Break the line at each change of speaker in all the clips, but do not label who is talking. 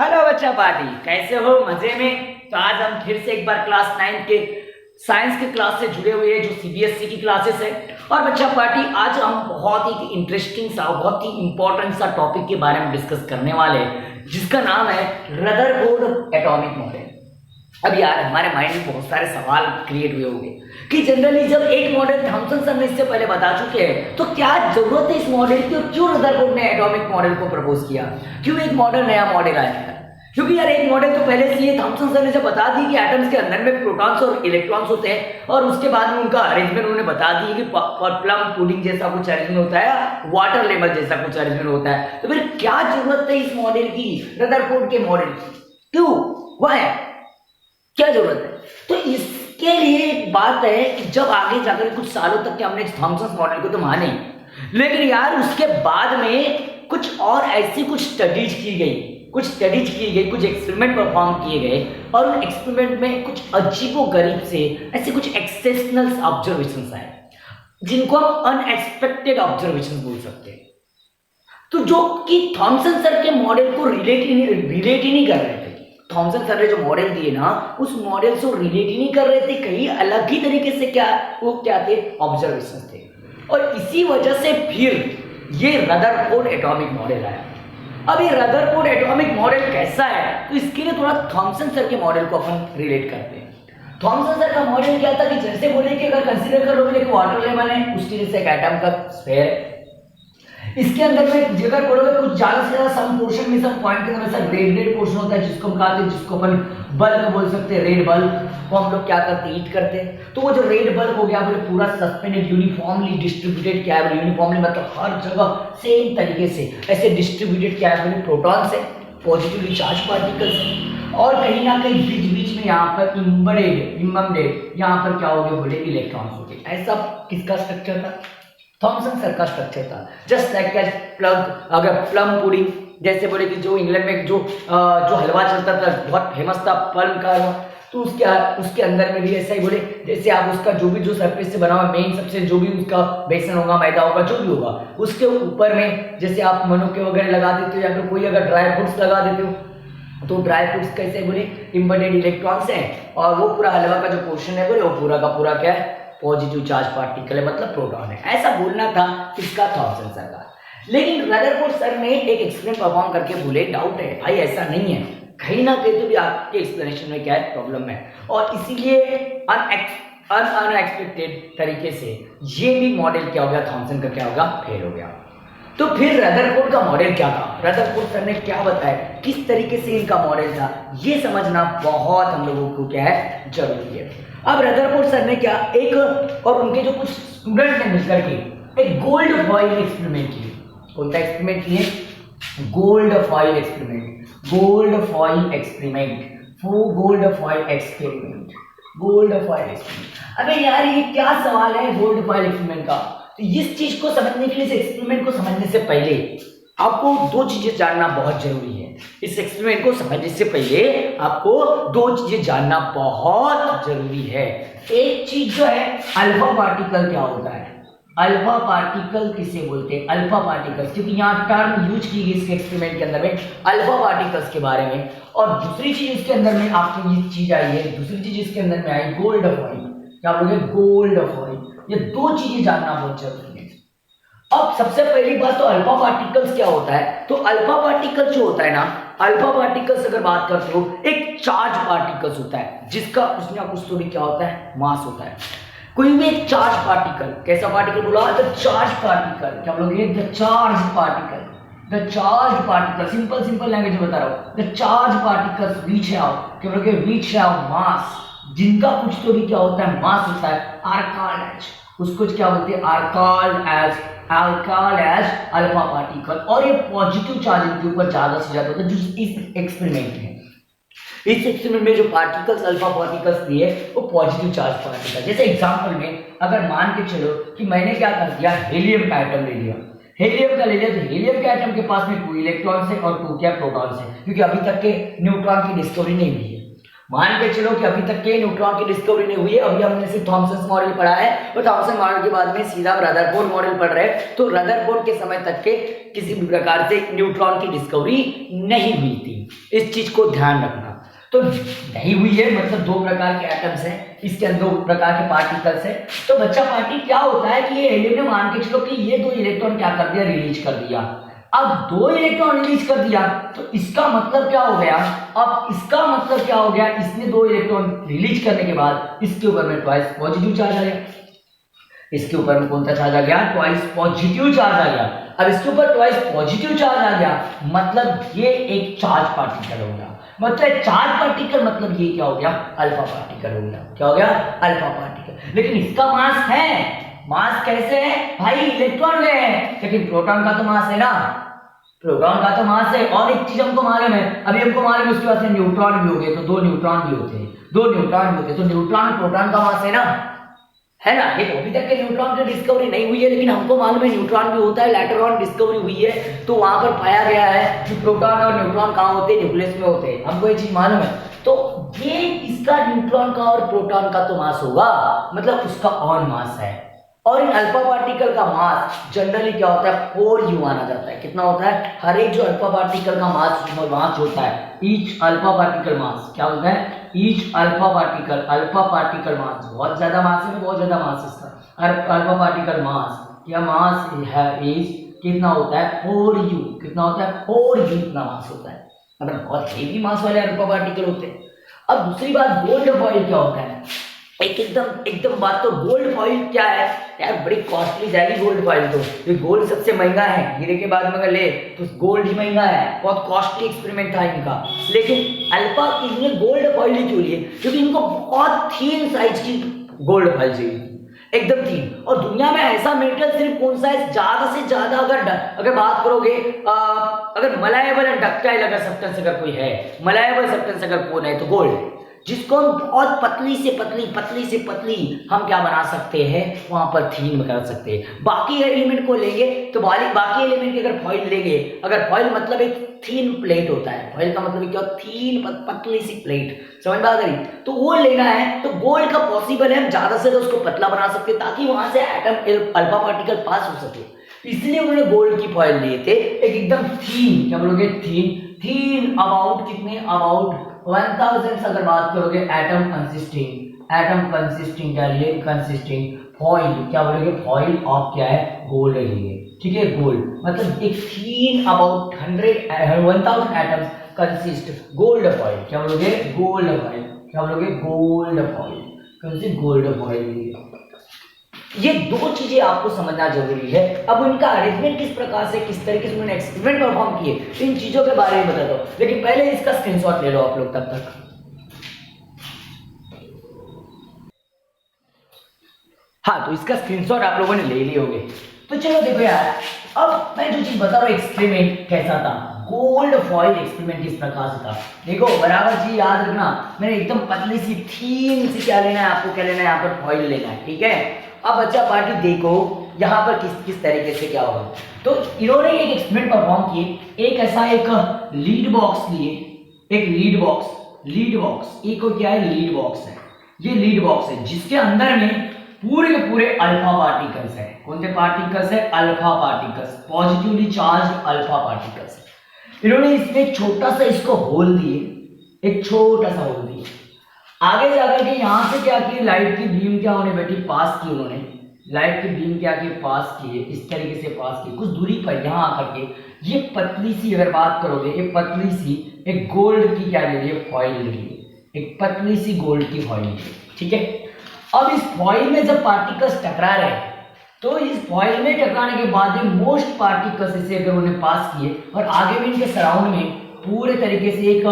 Hello बच्चा party, कैसे हो? मजे में? तो आज हम फिर से एक बार क्लास 9 के साइंस के क्लास से जुड़े हुए हैं, जो सीबीएसई की क्लासेस है। और बच्चा पार्टी, आज हम बहुत ही इंटरेस्टिंग सा, बहुत ही इंपॉर्टेंट सा टॉपिक के बारे में डिस्कस करने वाले हैं, जिसका नाम है रदरफोर्ड एटॉमिक मॉडल। अब यार, हमारे माइंड में बहुत सारे सवाल क्रिएट हुए होंगे कि जनरली जब एक मॉडल थॉमसन सर ने इससे पहले बता चुके हैं, तो क्या जरूरत है इस मॉडल की, और क्यों रदरफोर्ड ने एटॉमिक मॉडल को प्रपोज किया, क्यों एक नया मॉडल आया है? क्योंकि यार एक मॉडल तो पहले से ही थॉमसन सर ने जब बता दी कि एटम्स के अंदर में प्रोटॉन्स और इलेक्ट्रॉन्स होते हैं, और उसके बाद में उनका अरेंजमेंट उन्होंने बता दी कि प्लम पुडिंग जैसा कुछ अरेंजमेंट होता है, वाटर लेवल जैसा कुछ अरेंजमेंट होता है। तो फिर क्या जरूरत है इस मॉडल की, रदरफोर्ड के मॉडल की? क्यों, वह क्या जरूरत है? तो इसके लिए एक बात है कि जब आगे जाकर कुछ सालों तक के हमने थॉमसन मॉडल को तो माने, लेकिन यार उसके बाद में कुछ और ऐसी कुछ स्टडीज की गई, कुछ एक्सपेरिमेंट परफॉर्म किए गए, और उन एक्सपेरिमेंट में कुछ अजीबोगरीब से ऐसे कुछ एक्सेप्शनल ऑब्जर्वेशंस आए, जिनको हम अनएक्सपेक्टेड ऑब्जर्वेशन बोल सकते हैं। तो जो कि थॉमसन सर के मॉडल को रिलेट ही नहीं कर रहे थे। थॉमसन सर ने जो मॉडल दिए ना, उस मॉडल से रिलेट ही नहीं कर रहे थे, कहीं अलग ही तरीके से क्या थे, ऑब्जर्वेशन थे। और इसी वजह से फिर ये रदरफोर्ड एटॉमिक मॉडल आया। अब ये रदरफोर्ड एटॉमिक मॉडल कैसा है, तो इसके लिए थोड़ा थॉमसन सर के मॉडल को अपन रिलेट करते हैं। थॉमसन सर का मॉडल क्या था कि जैसे बोले कि अगर कंसीडर करोगे कि वाटर लेवल है, उसके जैसे एक एटम का स्फीयर है, इसके अंदर में जगह पढ़ोगे कुछ ज्यादा से ज्यादा सम पोर्शन में, सम पॉइंट के अंदर रेड पोर्शन होता है, जिसको हम कहते हैं, जिसको अपन बल्ब बोल सकते हैं, रेड बल्ब को हम लोग क्या करते हैं, हीट करते हैं। तो वो जो रेड बल्ब हो गया, बोले पूरा सस्पेंडेड, यूनिफॉर्मली डिस्ट्रीब्यूटेड, क्या है यूनिफॉर्मली मतलब हर जगह सेम तरीके से ऐसे डिस्ट्रीब्यूटेड, क्या है बोले प्रोटॉन से, पॉजिटिवली चार्ज पार्टिकल्स है, और कहीं ना कहीं बीच बीच में यहाँ पर इम्बेडेड यहाँ पर क्या हो गया बोले इलेक्ट्रॉन्स हो गए। ऐसा किसका स्ट्रक्चर था? थॉमसन सर का स्ट्रक्चर था। जस्ट लाइक प्लम पुडिंग, जैसे बोले कि जो इंग्लैंड में जो हलवा चलता था, बहुत फेमस था प्लम का, तो उसके अंदर में भी ऐसा ही बोले, जैसे आप उसका जो सरफेस से बना हुआ मेन सबसे जो भी उसका बेसन होगा, मैदा होगा, जो भी होगा, उसके ऊपर में जैसे आप मनुके वगैरह लगा देते हो, या फिर कोई अगर ड्राई फ्रूट्स लगा देते हो, तो ड्राई फ्रूट्स कैसे बोले इम्बेडेड इलेक्ट्रॉन्स हैं, और वो पूरा हलवा का जो पोर्शन है बोले वो पूरा का पूरा क्या है, पॉजिटिव चार्ज पार्टिकल है, मतलब प्रोटॉन है। ऐसा बोलना था किसका? थॉमसन सर का। लेकिन रदरफोर्ड सर ने एक एक्सपेरिमेंट परफॉर्म करके बोले डाउट है भाई, ऐसा नहीं है, कहीं ना कहीं तो भी आपके एक्सप्लेनेशन में क्या है, प्रॉब्लम है, और इसीलिए अनएक्सपेक्टेड तरीके से ये भी मॉडल क्या हो गया, थॉमसन का क्या होगा, फेल हो गया। तो फिर रदरफोर्ड का मॉडल क्या था, रदरफोर्ड सर ने क्या बताया, किस तरीके से इनका मॉडल था, ये समझना बहुत हम लोगों को क्या है, जरूरी है। अब रदरफोर्ड सर ने क्या, एक और उनके जो कुछ स्टूडेंट ने मिलकर के एक गोल्ड फॉइल एक्सपेरिमेंट किए। कौन सा एक्सपेरिमेंट किए? Gold foil experiment, gold foil experiment, gold foil experiment, gold foil experiment. अबे यार, ये क्या सवाल है गोल्ड फॉइल एक्सपेरिमेंट का? तो इस चीज को समझने के लिए, इस एक्सपेरिमेंट को समझने से पहले आपको दो चीजें जानना बहुत जरूरी है। इस एक्सपेरिमेंट को समझने से पहले आपको दो चीजें जानना बहुत जरूरी है। एक चीज जो है, अल्फा पार्टिकल क्या होता है, अल्फा पार्टिकल किसे बोलते हैं, अल्फा पार्टिकल्स, क्योंकि यहाँ टर्म यूज की गई इसके एक्सपेरिमेंट के अंदर में अल्फा पार्टिकल्स के बारे में। और दूसरी चीज इसके अंदर में आपको ये चीज आई है, दूसरी चीज इसके अंदर में आई गोल्ड फॉइल, क्या बोलोगे, गोल्ड फॉइल। ये दो चीजें जानना बहुत जरूरी है। अब सबसे पहली बात तो अल्फा पार्टिकल्स क्या होता है, तो अल्फा पार्टिकल जो होता है ना, अल्फा पार्टिकल्स अगर बात करते हो, एक चार्ज पार्टिकल्स होता है, जिसका कुछ ना कुछ थोड़ी क्या होता है, मास होता है। कोई भी एक चार्ज पार्टिकल, कैसा पार्टिकल बोला, द चार्ज पार्टिकल, क्या बोलोगे, the charge particle, the charge particle, simple language में बता रहा हूं, the charge particles which have, क्या बोलोगे, व्हिच हैव मास, जिनका कुछ तो भी क्या होता है, मास होता है, आर कॉल्ड एज, उसको क्या बोलते हैं, are called as alpha particle. और ये पॉजिटिव चार्ज इनके ऊपर ज्यादा से ज्यादा होता है, जो इस एक्सपेरिमेंट में, इस एक्सपेरिमेंट में जो पार्टिकल्स, अल्फा पार्टिकल्स दिए, वो पॉजिटिव चार्ज पार्टिकल। जैसे एग्जांपल में अगर मान के चलो कि मैंने क्या कर दिया, हीलियम का एटम ले लिया, हीलियम का ले लिया, तो हीलियम के एटम के पास में 2 इलेक्ट्रॉन्स है और 2 क्या प्रोटॉन्स है, क्योंकि अभी तक के न्यूट्रॉन की डिस्कवरी नहीं हुई है। मान के चलो कि अभी तक के न्यूट्रॉन की डिस्कवरी नहीं हुई है, अभी हमने सिर्फ थॉमसन मॉडल पढ़ा है और थॉमसन मॉडल के बाद में सीधा रदरफोर्ड मॉडल पढ़ रहे हैं। तो रदरफोर्ड के समय तक के किसी भी प्रकार से न्यूट्रॉन की डिस्कवरी नहीं हुई थी, इस चीज को ध्यान रखना। तो नहीं हुई है मतलब दो प्रकार के एटम्स हैं, इसके अंदर दो प्रकार के पार्टिकल्स हैं। तो बच्चा पार्टी क्या होता है कि ये हेलियम ने मान के चलो कि ये दो इलेक्ट्रॉन क्या कर दिया, रिलीज कर दिया। अब दो इलेक्ट्रॉन रिलीज कर दिया तो इसका मतलब क्या हो गया, अब इसका मतलब क्या हो गया, इसने दो इलेक्ट्रॉन रिलीज करने के बाद इसके ऊपर में ट्वाइस पॉजिटिव चार्ज आ गया, इसके ऊपर में कौन सा चार्ज आ गया, ट्वाइस पॉजिटिव चार्ज आ गया। अब इसके ऊपर ट्वाइस पॉजिटिव चार्ज आ गया मतलब ये एक चार्ज पार्टिकल हो गया, मतलब चार्ज पार्टिकल मतलब ये क्या हो गया, अल्फा पार्टिकल हो गया। क्या हो गया, अल्फा पार्टिकल। लेकिन इसका मास है, मास कैसे है भाई, इलेक्ट्रॉन में है, लेकिन प्रोटॉन का तो मास है ना, प्रोटॉन का तो मास है। और एक चीज हमको मालूम है, अभी हमको मालूम है उसके बाद न्यूट्रॉन भी हो गए, तो दो न्यूट्रॉन भी होते हैं, दो न्यूट्रॉन भी होते हैं, तो न्यूट्रॉन प्रोटॉन का मास है ना, है ना। ये अभी तक के न्यूट्रॉन की डिस्कवरी नहीं हुई है, लेकिन हमको मालूम है न्यूट्रॉन भी होता है, लेटर ऑन डिस्कवरी हुई है, तो वहां पर पाया गया है कि प्रोटॉन और न्यूट्रॉन कहाँ होते हैं, न्यूक्लियस में होते हैं, हमको ये चीज मालूम है। तो ये इसका न्यूट्रॉन का और प्रोटॉन का तो मास होगा, मतलब उसका ऑन मास है। और इन अल्फा पार्टिकल का मास जनरली क्या होता है, 4u माना जाता है। कितना होता है, हर एक जो अल्फा पार्टिकल का मास होता है, ईच अल्फा पार्टिकल मास क्या होता है, ईच अल्फा पार्टिकल मास, बहुत ज्यादा मास है, बहुत ज्यादा मास इसका अल्फा पार्टिकल मास, क्या मास है इज कितना होता है, 4u, कितना होता है, 4u इतना मास होता है, मतलब बहुत हेवी मास वाले अल्फा पार्टिकल होते हैं। अब दूसरी बात, गोल्ड फॉइल क्या होता है, एकदम बात, तो गोल्ड फॉइल क्या है यार, बड़ी कॉस्टली जाएगी गोल्ड फॉइल, तो ये गोल्ड सबसे महंगा है, हीरे के बाद में अगर ले तो गोल्ड ही महंगा है, बहुत कॉस्टली एक्सपेरिमेंट था इनका। लेकिन अल्फा इन्होंने गोल्ड फॉइल ही क्यों लिए, क्योंकि इनको बहुत थीन साइज की गोल्ड फॉइल चाहिए, एकदम थीन। और दुनिया में ऐसा मेटल सिर्फ कौन सा है, ज्यादा से ज्यादा अगर बात करोगे, अगर मलाएबल एंड डक्टाइल अगर सब्सटेंस अगर कोई है, मलाएबल सब्सटेंस अगर कौन है तो गोल्ड, जिसको हम बहुत पतली से पतली हम क्या बना सकते हैं, वहां पर थीन कर सकते हैं। बाकी एलिमेंट को लेंगे तो बाकी एलिमेंट की अगर फॉइल लेंगे, अगर फॉइल मतलब एक थीन प्लेट होता है, फॉइल का मतलब क्या, थीन पतली सी प्लेट, समझ में आ गई, तो वो लेना है तो गोल्ड का पॉसिबल है, हम ज्यादा से ज्यादा उसको पतला बना सकते हैं ताकि वहां से एटम अल्फा पार्टिकल पास हो सके, इसलिए उन्होंने गोल्ड की फॉइल लिए थे, एक एकदम थीन, क्या बोलोगे, थीन अबाउट कितने, अबाउट 1000 अगर बात करोगे, एटम कंसिस्टिंग क्या लिए, कंसिस्टिंग फॉइल, क्या बोलोगे, फॉइल ऑफ क्या है, गोल्ड लिए, ठीक है, गोल्ड मतलब एक thin about 1000 atoms consist gold foil, क्या बोलोगे, गोल्ड फॉइल, क्या बोलोगे, gold foil, consist gold foil. ये दो चीजें आपको समझना जरूरी है। अब उनका अरेंजमेंट किस प्रकार से, किस तरीके से उन्होंने एक्सपेरिमेंट परफॉर्म किए, इन चीजों के बारे में बता दो, लेकिन पहले इसका स्क्रीनशॉट ले लो आप लोग तब तक। हाँ, तो इसका स्क्रीनशॉट आप लोगों ने ले लिए होंगे। तो चलो देखो यार, अब मैं जो चीज बता रहा हूँ, एक्सपेरिमेंट कैसा था, गोल्ड फॉइल एक्सपेरिमेंट किस प्रकार से था, देखो बराबर चीज याद रखना, मैंने एकदम पतली सी थीन सी क्या लेना है आपको, क्या लेना है, यहाँ पर फॉइल लेना है, ठीक है। अब बच्चा पार्टी देखो यहाँ पर किस तरीके से क्या होगा, तो इन्होंने एक एक्सपेरिमेंट परफॉर्म किए, एक ऐसा एक लीड बॉक्स लिए, एक लीड बॉक्स एक क्या है, लीड बॉक्स है, ये लीड बॉक्स है जिसके अंदर में पूरे के पूरे अल्फा पार्टिकल्स है। कौन से पार्टिकल्स है, alpha particles, positively charge alpha particles. इन्होंने इसमें छोटा सा इसको होल दिए, एक छोटा सा होल दिए, आगे जाकर के यहां से क्या किए, लाइट की बीम क्या होने बैठी, पास की, उन्होंने लाइट की बीम क्या की, पास किए, इस तरीके से पास किए, कुछ दूरी पर यहां आकर के ये पतली सी अगर बात करोगे, ये पतली सी एक गोल्ड की क्या ले लिए, फॉइल ले लिए, एक पतली सी गोल्ड की फॉइल, ठीक है। अब इस फॉइल में जब पार्टिकल्स टकरा रहे हैं, तो इस फॉइल में टकराने के बाद मोस्ट पार्टिकल्स इसे अगर उन्हें पास किए और आगे में इनके सराउंड में पूरे तरीके से एक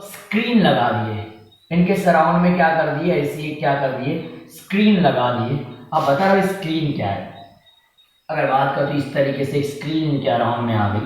स्क्रीन लगा दिए, इनके सराउंड में क्या कर दिए, ऐसे क्या कर दिए, स्क्रीन लगा दिए। अब बता रहा हूं स्क्रीन क्या है, अगर बात करो तो इस तरीके से स्क्रीन क्या राउंड में आ गई,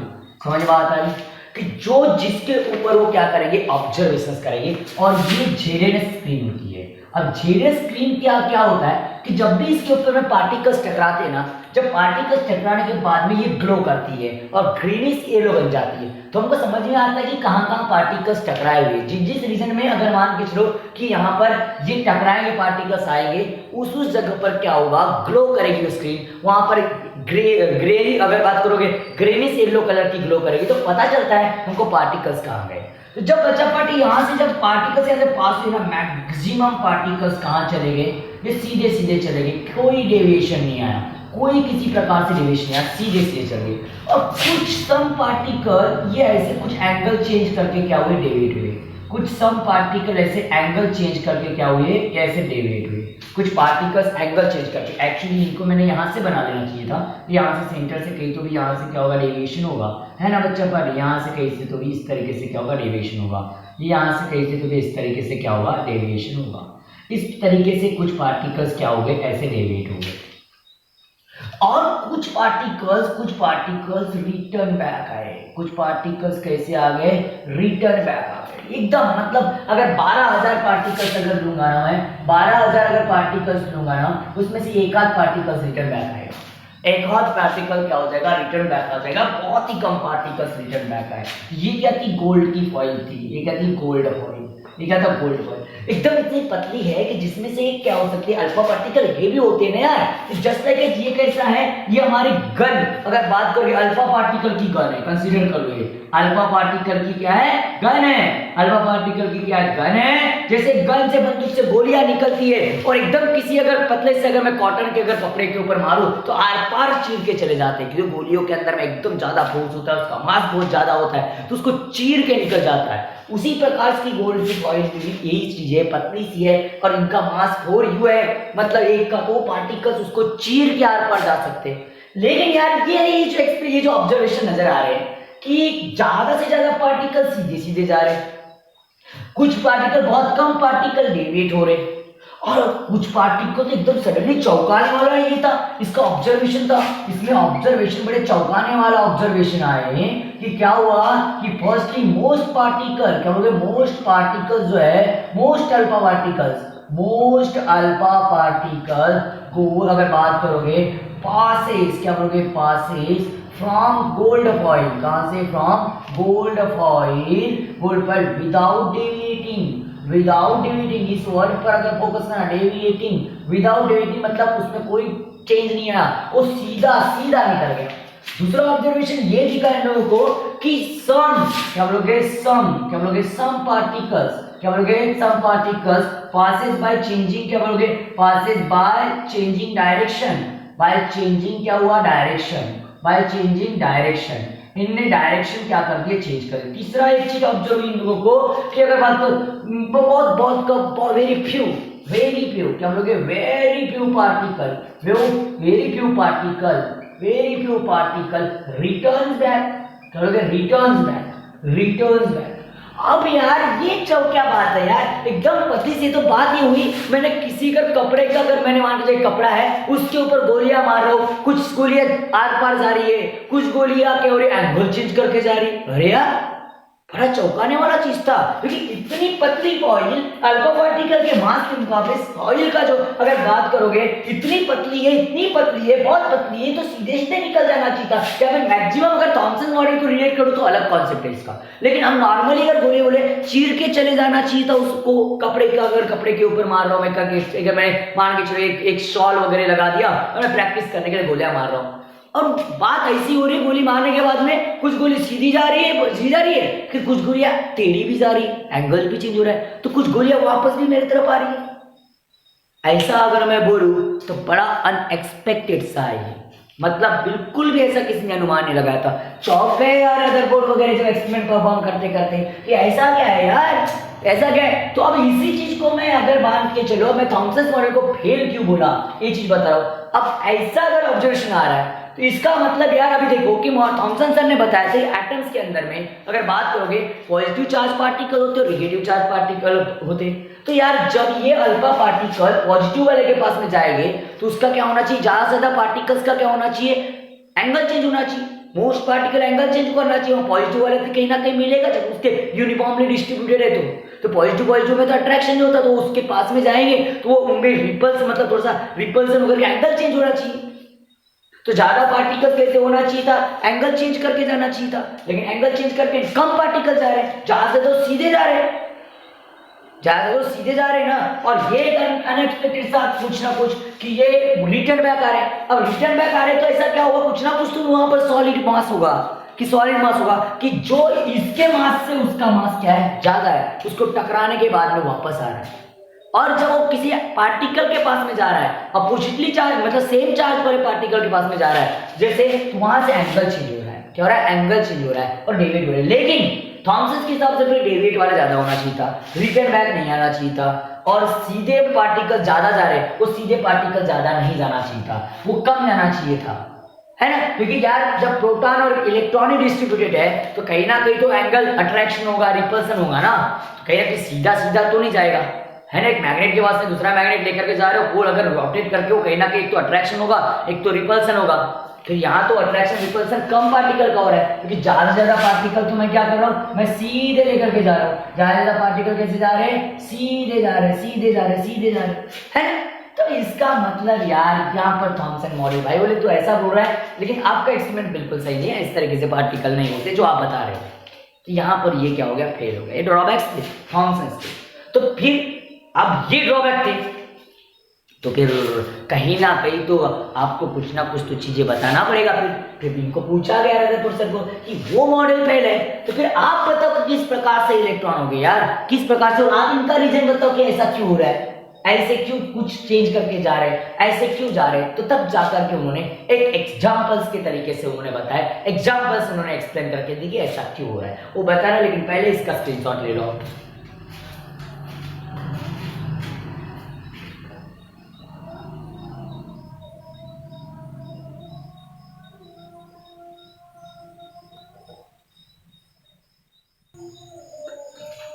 समझ बात आ रही कि जो जिसके ऊपर वो क्या करेंगे, ऑब्जर्वेशन करेंगे, और ये जेरेड स्क्रीन होती है। अब जेरेड स्क्रीन क्या क्या होता है कि जब भी इसके ऊपर में पार्टिकल्स टकराते हैं ना, जब पार्टिकल्स टकराने के बाद में ये ग्लो करती है और ग्रीनिश येलो बन जाती है, तो हमको समझ में आता है कि कहाँ कहाँ पार्टिकल्स टकराए हुए हैं। जिस रीजन में अगर मान के चलो कि यहाँ पर ये टकराएंगे पार्टिकल्स आएंगे, उस जगह पर क्या होगा, ग्लो करेगी वो स्क्रीन, वहां पर ग्रे अगर बात करोगे ग्रेनिश येलो कलर की ग्लो करेगी, तो पता चलता है हमको पार्टिकल्स कहाँ गए। तो जब बच्चा पार्टी यहाँ से जब पार्टिकल्स यहाँ से पास हुए ना, मैक्सिमम पार्टिकल्स कहाँ चले गए, ये सीधे सीधे चले गए, कोई डेविएशन नहीं आया, कोई किसी प्रकार से डेविएशन नहीं आया, सीधे सीधे चले गए। और कुछ सम पार्टिकल ये ऐसे कुछ एंगल चेंज करके क्या हुए, डेविएट हुए। कुछ सम पार्टिकल ऐसे एंगल चेंज करके क्या हुए, ऐसे डेविएट हुए। कुछ पार्टिकल्स एंगल चेंज करके, एक्चुअली इनको मैंने यहाँ से बना लेना चाहिए था, यहाँ से सेंटर से कहीं तो भी यहाँ से क्या होगा, डेविएशन होगा, है ना बच्चा पर, यहाँ से कहीं से तो भी इस तरीके से क्या होगा, डेविएशन होगा, यहाँ से कहीं से तो भी इस तरीके से क्या होगा, डेविएशन होगा। इस तरीके से कुछ पार्टिकल्स क्या हो गए, ऐसे डेविएट हो गए। और कुछ पार्टिकल्स रिटर्न बैक आए। कुछ पार्टिकल्स कैसे आ गए, रिटर्न बैक आ गए एकदम। मतलब अगर 12,000 पार्टिकल्स अगर लूंगा ना मैं, 12,000 अगर पार्टिकल्स लूंगा ना, उसमें से एक आध पार्टिकल्स रिटर्न बैक आएगा, एक आध पार्टिकल क्या हो जाएगा, रिटर्न बैक आ जाएगा। बहुत ही कम पार्टिकल्स रिटर्न बैक आए। ये क्या थी, गोल्ड की फॉइल थी, ये क्या थी, गोल्ड फॉइल। ये क्या था, गोल्ड फॉइल। एकदम इतनी पतली है कि जिसमें से क्या हो सकती है, अल्फा पार्टिकल हेवी होते हैं ना यार। जस्ट लाइक ये कैसा है, ये हमारी गन, अगर बात करोगे अल्फा पार्टिकल की गन है, कंसीडर कर लो ये अल्फा पार्टिकल की क्या है, गन है। अल्फा पार्टिकल की क्या है, गन है। जैसे गन से बंदूक से गोलियां निकलती है और एकदम किसी अगर पतले से अगर मैं कॉटन के अगर कपड़े के ऊपर मारूं तो आर पार चीर के चले जाते हैं, क्योंकि गोलियों के अंदर में एकदम ज्यादा फोर्स होता है, उसका मास बहुत ज्यादा होता है, तो उसको चीर के निकल जाता है। उसी प्रकार की गोल्ड की फॉइल भी यही चीज है, पतली सी है और इनका मास 4u है, मतलब एक का वो पार्टिकल्स उसको चीर के आर पार जा सकते हैं। लेकिन यार ये जो ऑब्जर्वेशन नजर आ रहे हैं कि ज्यादा से ज्यादा पार्टिकल सीधे सीधे जा रहे हैं, कुछ पार्टिकल, बहुत कम पार्टिकल डेविएट हो रहे, और कुछ पार्टिकल तो एकदम सडनली चौंकाने वाला ये था, इसका ऑब्जर्वेशन था। इसमें ऑब्जर्वेशन बड़े चौंकाने वाला ऑब्जर्वेशन आए कि क्या हुआ कि फर्स्टली मोस्ट पार्टिकल, क्या बोलोगे, मोस्ट पार्टिकल जो है, मोस्ट अल्फा पार्टिकल को अगर बात करोगे पासेस, क्या बोलोगे, पासेस फ्रॉम गोल्ड फॉइल, कहां से, from gold foil without deviating. इस वर्ड पर अगर फोकस करना, डेविएटिंग, विदाउट डेविएटिंग मतलब उसमें कोई चेंज नहीं आया, वो सीधा निकल गया। दूसरा ऑब्जर्वेशन ये दिखा इन लोगों को कि some particles passes by changing, क्या बोलोगे, passes by changing direction, by changing direction, इनने डायरेक्शन क्या कर दिया, चेंज कर दिया। तीसरा एक चीज ऑब्जर्व इन लोगों को कि अगर बात बहुत वेरी फ्यू, क्या बोलोगे, very few particle returns back, क्या बोलोगे, रिटर्न्स बैक। अब यार ये क्या बात है यार, एकदम पतली सी तो बात ही हुई। मैंने किसी का कपड़े का, अगर मैंने मान लीजिए कपड़ा है, उसके ऊपर गोलियां मार रहा हूं, कुछ गोलियां आर पार जा रही है, कुछ गोलियां क्या हो रही है, एंगल चेंज करके जा रही। अरे यार बड़ा चौंकाने वाला चीज था, क्योंकि इतनी पतली फॉइल, अल्फा पार्टिकल के मास के मुकाबले फॉइल का जो अगर बात करोगे, इतनी पतली है, बहुत पतली है, तो सीधे सीधे निकल जाना चाहिए था। क्या मैं मैक्सिमम अगर थॉमसन मॉडल को रिलेट करूं तो अलग कॉन्सेप्ट है इसका, लेकिन हम नॉर्मली अगर बोले चीर के चले जाना चाहिए था उसको। कपड़े का, अगर कपड़े के ऊपर मार रहा हूं मैं, अगर मैं मान के चलो एक शॉल वगैरह लगा दिया और मैं प्रैक्टिस करने के लिए गोलियां मार रहा हूं, और बात ऐसी हो रही है, गोली मारने के बाद में कुछ गोली सीधी जा रही है, फिर कुछ गोलियां टेढ़ी भी जा रही है, एंगल भी चेंज हो रहा है, तो कुछ गोलियां वापस भी मेरी तरफ आ रही है। ऐसा अगर मैं बोलूं तो बड़ा अनएक्सपेक्टेड सा है, मतलब बिल्कुल भी ऐसा किसी ने अनुमान नहीं लगाया था। चौंक गए यार अदरबोर्ड वगैरह जब एक्सपेरिमेंट परफॉर्म करते कि ऐसा क्या है यार, ऐसा क्या है। तो अब इसी चीज को मैं अगर मान के चलो, मैं थॉमसन मॉडल को फेल क्यों बोला, ये चीज बता रहा हूं। अब ऐसा अगर ऑब्जर्वेशन आ रहा है तो इसका मतलब यार अभी देखो कि थॉमसन सर ने बताया था एटम्स के अंदर में अगर बात करोगे पॉजिटिव चार्ज पार्टिकल होते और नेगेटिव चार्ज पार्टिकल होते। तो यार जब ये अल्फा पार्टिकल पॉजिटिव वाले के पास में जाएंगे तो उसका क्या होना चाहिए, ज्यादा से ज्यादा पार्टिकल्स का क्या होना चाहिए, एंगल चेंज होना चाहिए, मोस्ट पार्टिकल एंगल चेंज करना चाहिए। पॉजिटिव वाले से कहीं ना कहीं मिलेगा जब उसके यूनिफॉर्मली डिस्ट्रीब्यूटेड है तो पॉजिटिव पॉजिटिव में तो अट्रैक्शन नहीं होता, तो उसके पास में जाएंगे तो वो उनमें रिपल्स मतलब थोड़ा सा रिपल्सन होकर एंगल चेंज होना चाहिए। तो ज्यादा पार्टिकल कैसे होना चाहिए था, एंगल चेंज करके जाना चाहिए था, लेकिन एंगल चेंज करके कम पार्टिकल जा रहे हैं, जहां से तो सीधे जा रहे हैं, जहां से तो सीधे जा रहे हैं ना। और ये अनएक्सपेक्टेड साथ कुछ ना कुछ कि ये रिटर्न बैक आ रहे हैं। अब रिटर्न बैक आ रहे हैं तो ऐसा क्या होगा, कुछ ना कुछ तो वहां पर सॉलिड मास होगा, कि सॉलिड मास होगा कि जो इसके मास से उसका मास क्या है, ज्यादा है, उसको टकराने के बाद में वापस आ रहा है। और जब वो किसी पार्टिकल के पास में जा रहा है, अपोजिटली चार्ज मतलब सेम चार्ज वाले पार्टिकल के पास में जा रहा है, जैसे तो वहां से एंगल चेंज हो रहा है, क्या हो रहा है, एंगल चेंज हो रहा है और डेविएट हो रहा है। लेकिन थॉमसन के हिसाब से फिर डेविएट वाला ज्यादा होना चाहिए था, रिटर्न बैक नहीं आना चाहिए था, और सीधे पार्टिकल ज्यादा जा रहे हैं, वो सीधे पार्टिकल ज्यादा नहीं जाना चाहिए था, वो कम जाना चाहिए था, है ना। क्योंकि यार जब प्रोटॉन और इलेक्ट्रॉन डिस्ट्रीब्यूटेड है तो कहीं ना कहीं तो एंगल अट्रैक्शन होगा, रिपल्सन होगा ना, तो कहीं ना कहीं सीधा सीधा तो नहीं जाएगा, है ना। एक मैग्नेट के पास में दूसरा मैग्नेट लेकर के जा रहे हो, पोल अगर रोटेट करके हो, कहीं ना कहीं एक तो अट्रैक्शन होगा, एक तो रिपल्सन होगा। तो यहाँ तो अट्रैक्शन रिपल्सन कम पार्टिकल का हो रहा है, क्योंकि ज्यादा से ज्यादा पार्टिकल तो मैं क्या कर रहा हूँ, मैं सीधे लेकर के जा रहा हूँ। ज्यादा से ज्यादा पार्टिकल कैसे जा रहे हैं, सीधे जा रहे हैं, सीधे जा रहे हैं, सीधे जा रहे हैं, है ना। तो इसका मतलब यार यहाँ पर थॉमसन मॉडल भाई बोले तो ऐसा बोल रहा है, लेकिन आपका एक्सपेरिमेंट बिल्कुल सही नहीं है, इस तरीके से पार्टिकल नहीं होते जो आप बता रहे हो। तो यहाँ पर ये क्या हो गया, फेल हो गया, ये ड्रॉबैक्स थे थॉमसन के। तो फिर अब ये ड्रॉबैक थे, तो फिर कहीं ना कहीं तो आपको कुछ ना कुछ तो चीजें बताना पड़ेगा। फिर इनको पूछा गया रदरफोर्ड सर को कि वो मॉडल फेल है, तो फिर आप बताओ किस प्रकार से इलेक्ट्रॉन हो गए यार, किस प्रकार से, और आप इनका रीजन बताओ कि ऐसा क्यों हो रहा है, ऐसे क्यों कुछ चेंज करके जा रहे हैं, ऐसे क्यों जा रहे हैं। तो तब जाकर के उन्होंने एक एग्जांपल्स के तरीके से उन्होंने बताया, एग्जांपल्स उन्होंने एक्सप्लेन करके दी कि ऐसा क्यों हो रहा है, वो बता रहा। लेकिन पहले इसका स्क्रीनशॉट ले लो।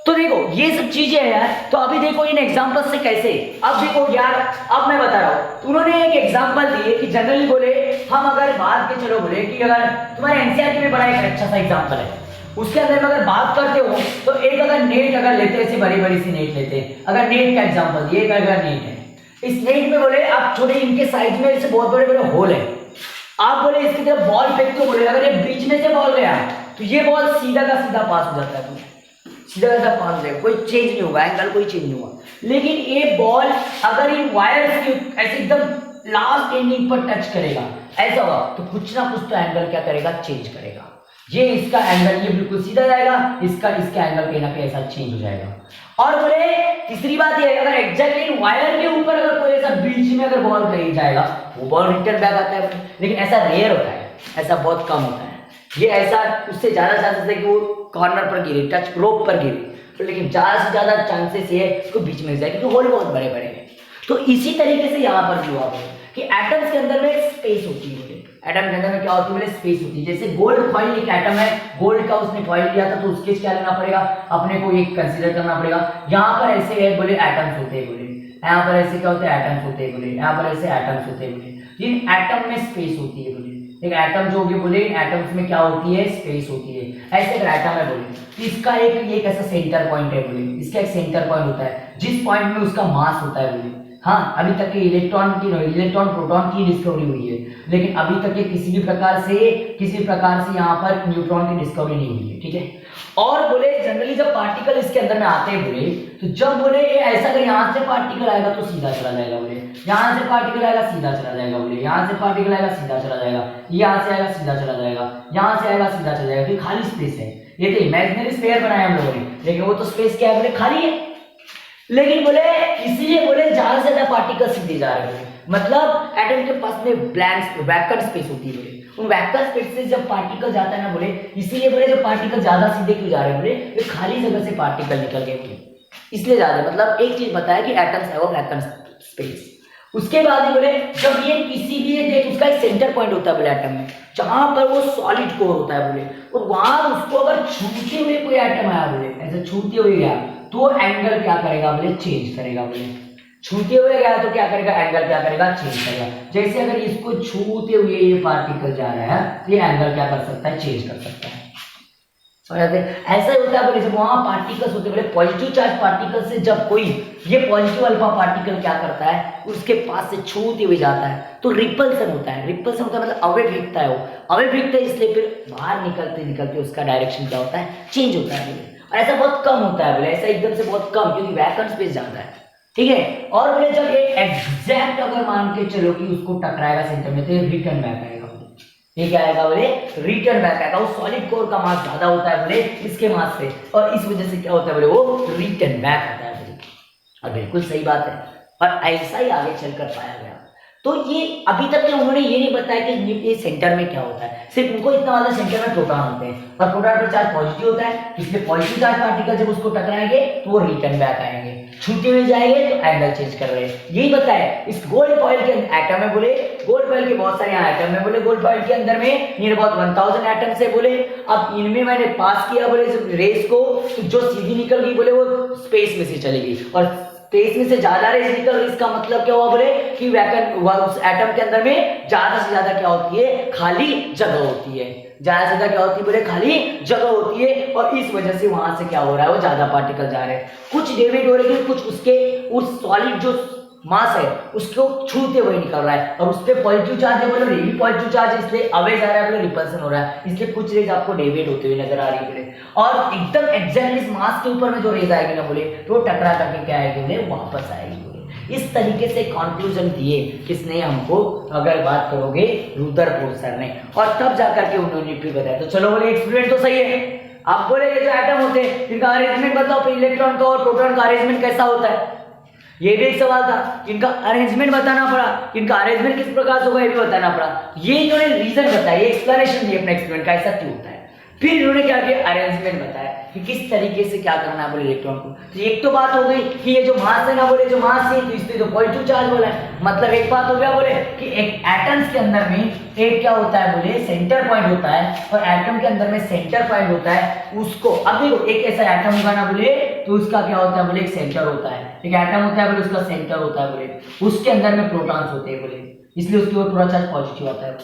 तो देखो ये सब चीजें है यार। तो अभी देखो इन एग्जांपल से कैसे, अब देखो यार, अब मैं बता रहा हूं, उन्होंने एक एग्जांपल दिए कि जनरली बोले हम अगर बात के चलो बोले कि अगर तुम्हारे एनसीईआरटी में बड़ा एक अच्छा सा एग्जांपल है, उसके अंदर में अगर बात करते हो तो एक अगर नेट अगर लेते, ऐसी बड़ी बड़ी सी नेट लेते, अगर नेट का एग्जाम्पल दिए, अगर नेट है, इस नेट में बोले आप छोटे इनके साइज में ऐसे बहुत बड़े बड़े होल है, आप बोले इसकी तरफ बॉल फेंकते हो, बोले अगर ये बीच में से बॉल गया तो ये बॉल सीधा का सीधा पास हो जाता है, सीधा सीधा पास हो जाएगा, कोई चेंज नहीं होगा, एंगल कोई चेंज नहीं होगा। लेकिन ये बॉल अगर इन वायर्स के ऐसे एकदम लास्ट एंडिंग पर टच करेगा, ऐसा हुआ तो कुछ ना कुछ तो एंगल क्या करेगा, चेंज करेगा। ये इसका एंगल ये बिल्कुल सीधा जाएगा, इसका एंगल कहीं ना कहीं ऐसा चेंज हो जाएगा। और बोले तीसरी बात ये, अगर एग्जैक्टली वायर के ऊपर अगर कोई ऐसा बीच में अगर बॉल कहीं जाएगा, वो बॉल रिटर्न बैक आता है, लेकिन ऐसा रेयर होता है, ऐसा बहुत कम होता है। ये ऐसा उससे ज्यादा चांसेस है कि वो कॉर्नर पर गिरे, टच रोप पर गिरे, तो लेकिन ज्यादा से ज्यादा चांसेस ये उसको बीच में जाए, क्योंकि होल बहुत बड़े बड़े हैं। तो इसी तरीके से यहाँ पर भी हुआ कि एटम्स के अंदर में स्पेस होती है, एटम के अंदर में क्या होती है, स्पेस होती है। जैसे गोल्ड फॉइल एक एटम है, गोल्ड का उसने फॉइल लिया था, तो उसके क्या लेना पड़ेगा, अपने को एक कंसीडर करना पड़ेगा। यहाँ पर ऐसे है बोले एटम्स होते हैं, बोले यहाँ पर ऐसे क्या होते हैं, एटम्स होते हैं, बोले यहाँ पर ऐसे एटम्स होते हैं, बोले इन एटम में स्पेस होती है, बोले एक एटम जो होगी बोले एटम्स में क्या होती है, स्पेस होती है। ऐसे एक एटम है बोले, तो इसका एक ऐसा सेंटर पॉइंट है, बोले इसका एक सेंटर पॉइंट होता है जिस पॉइंट में उसका मास होता है, बोले हाँ अभी तक इलेक्ट्रॉन प्रोटॉन की डिस्कवरी हुई है, लेकिन अभी तक ये किसी भी प्रकार से यहाँ पर न्यूट्रॉन की डिस्कवरी नहीं हुई है, ठीक है। और बोले जनरली जब पार्टिकल इसके अंदर में आते हैं, बोले तो जब बोले ऐसा अगर यहाँ से पार्टिकल आएगा तो सीधा चला जाएगा, बोले यहाँ से पार्टिकल आएगा सीधा चला जाएगा, बोले यहाँ से पार्टिकल आएगा सीधा चला जाएगा, यहाँ से आएगा सीधा चला जाएगा, यहाँ से आएगा सीधा चला जाएगा, तो खाली स्पेस है। ये तो इमेजिनरी स्फीयर बनाया हम लोगों ने, लेकिन वो तो स्पेस क्या है, बोले खाली है। लेकिन बोले इसीलिए बोले ज्यादा से ज्यादा पार्टिकल सीधे जा रहे हैं, मतलब एटम के पास में ब्लैंक वैक्यूम स्पेस होती है, बोले उन वैक्यूम स्पेस से जब पार्टिकल जाता है ना, बोले इसीलिए बोले जब पार्टिकल ज्यादा सीधे क्यों जा रहे हैं, बोले वे खाली जगह से पार्टिकल निकल गए, बोले इसलिए ज्यादा। मतलब एक चीज बताया कि एटम्स है वो वैक्यूम स्पेस। उसके बाद ही बोले जब ये किसी भी देख उसका एक सेंटर पॉइंट होता है, बोले एटम में जहां पर वो सॉलिड कोर होता है, बोले और वहां उसको अगर छूते हुए कोई एटम आया, बोले ऐसे छूते हुए गया तो एंगल क्या करेगा, बोले चेंज करेगा, बोले छूते हुए गया तो क्या करेगा, एंगल क्या करेगा, चेंज करेगा। जैसे अगर इसको छूते हुए ये पार्टिकल जा रहा है तो ये एंगल क्या कर सकता है, चेंज कर सकता है। और ऐसा ही होता है बोले जब वहां पार्टिकल्स होते हैं बोले पॉजिटिव चार्ज पार्टिकल से जब कोई ये पॉजिटिव अल्फा पार्टिकल क्या करता है उसके पास से छूते हुए जाता है तो रिपल्सन होता है। रिपल्सन होता है मतलब अवे फेंकता है, वो अवे फेंकता है, इसलिए फिर बाहर निकलते निकलते उसका डायरेक्शन क्या होता है, चेंज होता है बोले। और ऐसा बहुत कम होता है बोले, ऐसा एकदम से बहुत कम, क्योंकि वैकेंट स्पेस ज्यादा है, ठीक है। और बोले जब ये एग्जैक्ट अगर मान के चलो कि उसको टकराएगा सेंटर में तो ये रिटर्न बैक आएगा। ये क्या आएगा बोले, रिटर्न बैक आएगा। वो सॉलिड कोर का मास ज्यादा होता है बोले इसके मास से, और इस वजह से क्या होता है बोले वो रिटर्न बैक आता है बोले। और बिल्कुल सही बात है, और ऐसा ही आगे चलकर पाया गया। तो ये अभी तक के उन्होंने ये नहीं बताया कि ये सेंटर में क्या होता है, सिर्फ उनको इतना वाला सेंटर में प्रोटॉन होते हैं और प्रोटॉन पर चार्ज पॉजिटिव होता है, इसलिए पॉजिटिव चार्ज पार्टिकल जब उसको टकराएंगे तो वो रिटर्न बैक आएंगे, छूटे हुए जाएंगे तो एंगल चेंज कर रहे हैं। यही बताया इस गोल्ड फॉइल के एटम में बोले, गोल्ड फॉइल के बहुत सारे एटम में बोले, गोल्ड फॉइल के अंदर में नियर अबाउट 1000 एटम्स है बोले। अब इनमें मैंने पास किया बोले रेस को, तो जो सीधी निकल गई बोले वो स्पेस में से चलेगी, और स्पेस में से ज्यादा रेस निकल रही, इसका मतलब क्या हुआ बोले कि उस एटम के अंदर में ज्यादा से ज्यादा क्या होती है, खाली जगह होती है, ज्यादा से ज्यादा क्या होती है बोले खाली जगह होती है, और इस वजह से वहां से क्या हो रहा है वो ज्यादा पार्टिकल जा रहे हैं, कुछ डेविएट हो रहे हैं, कुछ उसके उस सॉलिड जो मास है उसको छूते हुए निकल रहा है, और उस पर पॉजिटिव चार्ज है बोले, ये भी पॉजिटिव चार्ज है इसलिए अवे जा रहा है बोले, रिपल्सन हो रहा है, इसलिए कुछ रेज आपको डेविएट होते हुए नजर आ रही है बोले। और एकदम एग्जैक्टली इस मास के ऊपर में जो रेज आएगी ना बोले तो टकरा करके क्या आएगी बोले, वापस आएगी बोले। इस तरीके से कंक्लूजन दिए किसने हमको, अगर बात करोगे रुदरफोर्ड सर ने, और तब जाकर के उन्होंने फिर बताया। तो चलो बोले एक्सपेरिमेंट तो सही है, आप बोले ये जो एटम होते हैं इनका अरेंजमेंट बताओ, फिर इलेक्ट्रॉन का और प्रोटॉन का अरेंजमेंट कैसा होता है, ये भी एक सवाल था। इनका अरेंजमेंट बताना पड़ा, इनका अरेंजमेंट किस प्रकार से होगा ये भी बताना पड़ा। ये इन्होंने रीजन बताया, ये एक्सप्लेनेशन दी अपने एक्सपेरिमेंट का, ऐसा क्यों होता है। फिर इन्होंने क्या किया, अरेंजमेंट बताया कि किस तरीके से क्या करना है बोले इलेक्ट्रॉन को। तो एक तो बात हो गई कि ये जो मास है ना बोले, जो मास है तो इस पे तो पॉजिटिव चार्ज बोला है, मतलब एक बात हो गया बोले कि एक एटम्स के अंदर में एक क्या होता है बोले, सेंटर पॉइंट होता है, और एटम के अंदर में सेंटर पॉइंट होता है, उसको अब देखो एक ऐसा एटम होगा ना बोले तो उसका क्या होता है बोले, एक सेंटर होता है, एक एटम होता है बोले उसका सेंटर होता है बोले, उसके अंदर में प्रोटॉन्स होते हैं बोले, इसलिए उसके ऊपर पूरा चार्ज पॉजिटिव आता है,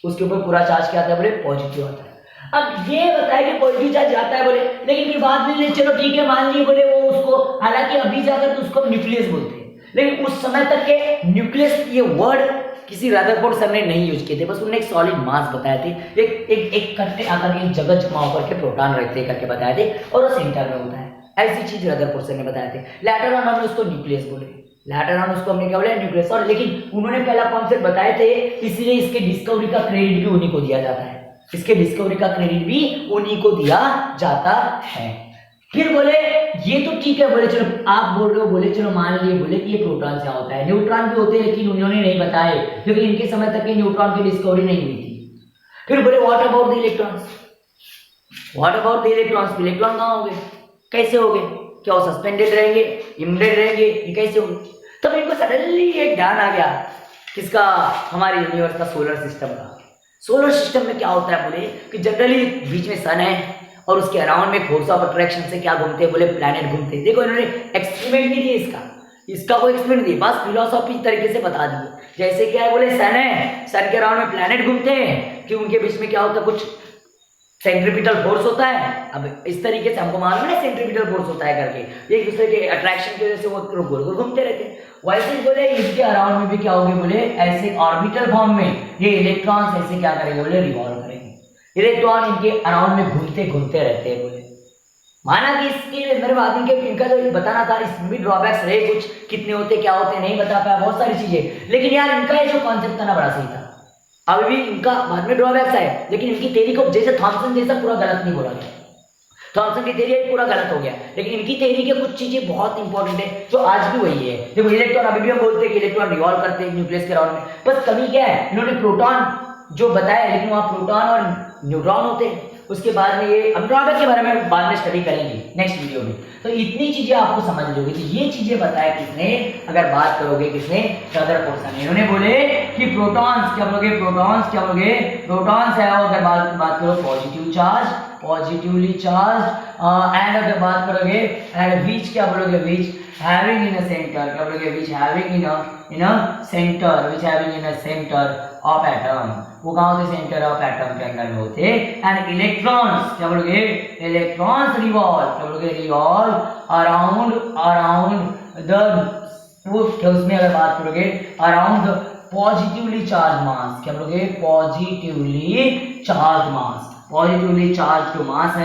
उसके ऊपर पूरा चार्ज क्या आता है बोले, पॉजिटिव आता है। अब ये बताया कि पॉजिटिव चार्ज जाता है बोले, लेकिन फिर बाद में चलो ठीक है मान लिए बोले वो उसको, हालांकि अभी जाकर तो उसको न्यूक्लियस बोलते हैं, लेकिन उस समय तक के न्यूक्लियस ये वर्ड किसी रदरफोर्ड सर ने नहीं यूज किए थे, बस उन्होंने एक सॉलिड मास बताए थे, एक कट्टे आकर के एक जगह जमा होकर के प्रोटॉन रहते करके बताए थे, और वो सेंटर में होता है, ऐसी चीज रदरफोर्ड सर ने बताए थे। लेटर ऑन हमने उसको न्यूक्लियस बोले, लेटर ऑन उसको हमने क्या बोला, न्यूक्लियस। और लेकिन उन्होंने पहला कॉन्सेप्ट बताए थे, इसलिए इसके डिस्कवरी का क्रेडिट भी उन्हीं को दिया जाता है, इसके डिस्कवरी का क्रेडिट भी उन्हीं को दिया जाता है। फिर बोले ये तो ठीक है बोले, चलो आप बोल रहे हो बोले, चलो मान लिए बोले कि ये प्रोटॉन क्या होता है, न्यूट्रॉन भी होते हैं, लेकिन उन्होंने नहीं बताए क्योंकि इनके समय तक ये न्यूट्रॉन की डिस्कवरी नहीं हुई थी। फिर बोले what about the electrons, what about the electrons, electron कहाँ होंगे, कैसे होंगे, क्या वो सस्पेंडेड रहेंगे, इम्बेडेड रहेंगे, ये कैसे होंगे। तब इनको सडनली एक ध्यान आ गया किसका, हमारे यूनिवर्स का, सोलर सिस्टम का। सोलर सिस्टम में क्या होता है बोले कि जनरली बीच में सन है और उसके अराउंड में फोर्स ऑफ अट्रैक्शन से क्या घूमते हैं बोले, प्लैनेट घूमते हैं। देखो इन्होंने एक्सपेरिमेंट नहीं दिए इसका कोई एक्सपेरिमेंट दिए, बस फिलोसॉफी तरीके से बता दिए। जैसे क्या है बोले, सन है, सन के अराउंड में प्लैनेट घूमते हैं, कि उनके बीच में क्या होता है, कुछ सेंट्रीपिटल फोर्स होता है। अब इस तरीके से हमको मालूम है सेंट्रीपिटल फोर्स होता है करके, एक दूसरे के अट्रैक्शन की वजह से वो गोल गोल घूमते रहते हैं। वैसे बोले इसके अराउंड में भी क्या होंगे बोले, ऐसे ऑर्बिटल फॉर्म में ये इलेक्ट्रॉन्स ऐसे क्या करेंगे बोले, रिवॉल्व करेंगे, इलेक्ट्रॉन इनके अराउंड में घूमते घूमते रहते हैं बोले। माना कि इसके मेरे बाद इनका जो बताना था, इसमें भी ड्रॉबैक्स रहे, कुछ कितने होते क्या होते नहीं बता पाया, बहुत सारी चीजें, लेकिन यार इनका ये जो कॉन्सेप्ट था ना बड़ा सही था। अभी भी इनका बाद में ड्रॉबैक्स आए, लेकिन इनकी थ्योरी को जैसे थॉमसन जैसा पूरा गलत नहीं बोला गया, थॉमसन की थ्योरी पूरा गलत हो गया, लेकिन इनकी थ्योरी के कुछ चीजें बहुत इंपॉर्टेंट है जो आज भी वही है। देखो इलेक्ट्रॉन, अभी भी हम बोलते हैं कि इलेक्ट्रॉन रिवॉल्व करते हैं न्यूक्लियस के अराउंड में, बस कमी क्या है, इन्होंने प्रोटॉन जो बताया, लेकिन वहां प्रोटॉन और न्यूट्रॉन होते हैं। उसके बाद में ये हम ड्रॉबैक के बारे में बाद में स्टडी करेंगे नेक्स्ट वीडियो में, तो इतनी चीजें आपको समझ लोगे। तो ये चीजें बताया किसने, अगर बात करोगे किसने, रदरफोर्ड ने। इन्होंने बोले कि प्रोटॉन्स क्या बोलोगे, प्रोटॉन्स क्या बोलोगे, प्रोटॉन्स है, अगर बात करो positive charge, positively charge, and अगर बात करोगे एंड व्हिच क्या बोलोगे, which having in a centre, क्या बोलोगे, which having in a centre, which having in a centre of atom, वो कहाँ होते? सेंटर ऑफ एटम के अंदर में होते। एंड इलेक्ट्रॉन्स, क्या बोलोगे? इलेक्ट्रॉन्स रिवॉल्व, क्या बोलोगे? रिवॉल्व अराउंड द, उसमें अगर बात करोगे अराउंड द पॉजिटिवली चार्ज मास, क्या बोलोगे? पॉजिटिवली चार्ज मास, पॉजिटिवली चार्ज जो मास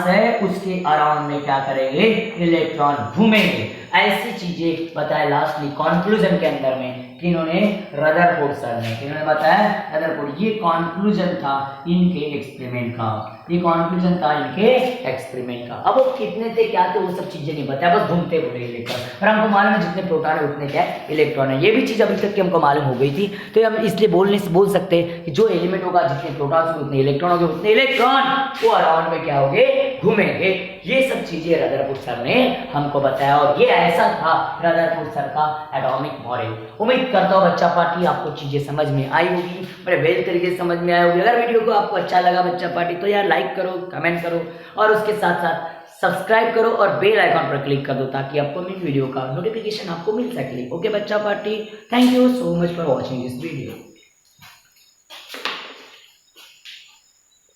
है उसके अराउंड में क्या करेंगे? इलेक्ट्रॉन घूमेंगे। ऐसी चीजें बताया लास्टली कंक्लूजन के अंदर में किन्होंने? रदरफोर्ड सर ने। किन्होंने बताया? रदरफोर्ड। ये कंक्लूजन था इनके एक्सपेरिमेंट का, ये कंक्लूजन था इनके एक्सपेरिमेंट का। अब वो कितने थे, क्या थे, वो सब चीजें नहीं बताया, बस घूमते बोले इलेक्ट्रॉन। और हमको मालूम है जितने प्रोटॉन है उतने क्या इलेक्ट्रॉन है। ये भी चीज अभी तक की हमको मालूम हो गई थी, तो हम इसलिए बोल सकते हैं कि जो एलिमेंट होगा जितने प्रोटॉन होंगे उतने इलेक्ट्रॉन होंगे, उतने इलेक्ट्रॉन वो अराउंड में क्या होंगे? घूमेंगे। ये सब चीजें रदरफोर्ड सर ने हमको बताया और ये ऐसा था रदरफोर्ड सर का एटॉमिक मॉडल। उम्मीद करता हूँ बच्चा पार्टी आपको चीजें समझ में आई होगी, बड़े बेहतर तरीके से समझ में आई होगी। अगर वीडियो को आपको अच्छा लगा बच्चा पार्टी तो यार लाइक करो, कमेंट करो और उसके साथ साथ सब्सक्राइब करो और बेल आइकॉन पर क्लिक कर दो ताकि अपकमिंग वीडियो का नोटिफिकेशन आपको मिल सके। ओके बच्चा party, thank you so much for watching this video.